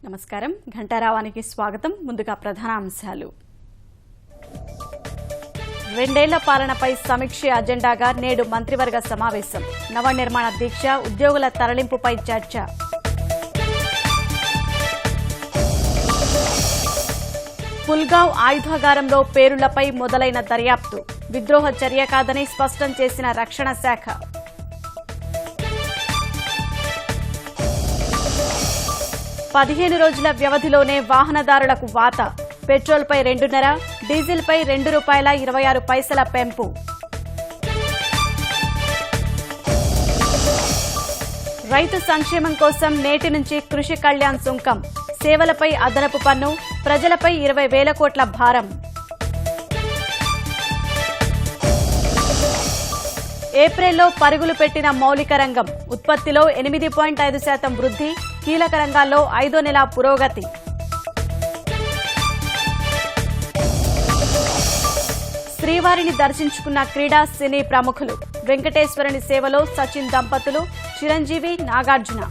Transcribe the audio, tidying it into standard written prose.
నమస్కారం ఘంటారావానికి స్వాగతం. ముందుగా ప్రధాన అంశాలు. రెండేళ్ల పాలనపై సమీక్ష అజెండాగా నేడు మంత్రివర్గ సమావేశం. నవనిర్మాణ దీక్ష, ఉద్యోగుల తరలింపుపై చర్చ. పుల్గావ్ ఆయుధాగారంలో పేరులపై మొదలైన దర్యాప్తు. విద్రోహ చర్య కాదని స్పష్టం చేసిన రక్షణ శాఖ. పదిహేను రోజుల వ్యవధిలోనే వాహనదారులకు వాత. పెట్రోల్పై 2.5, డీజిల్పై ₹2.26 పెంపు. రైతు సంక్షేమం కోసం నేటి నుంచి కృషి కళ్యాణ్ సుంకం. సేవలపై అదనపు పన్ను, ప్రజలపై 20,000 కోట్ల భారం. ఏప్రిల్లో పరుగులు పెట్టిన మౌలిక రంగం. ఉత్పత్తిలో 8.5% వృద్ధి. కీలక రంగాల్లో 5వ నెల పురోగతి. శ్రీవారిని దర్శించుకున్న క్రీడా సినీ ప్రముఖులు. వెంకటేశ్వరుని సేవలో సచిన్ దంపతులు, చిరంజీవి, నాగార్జున.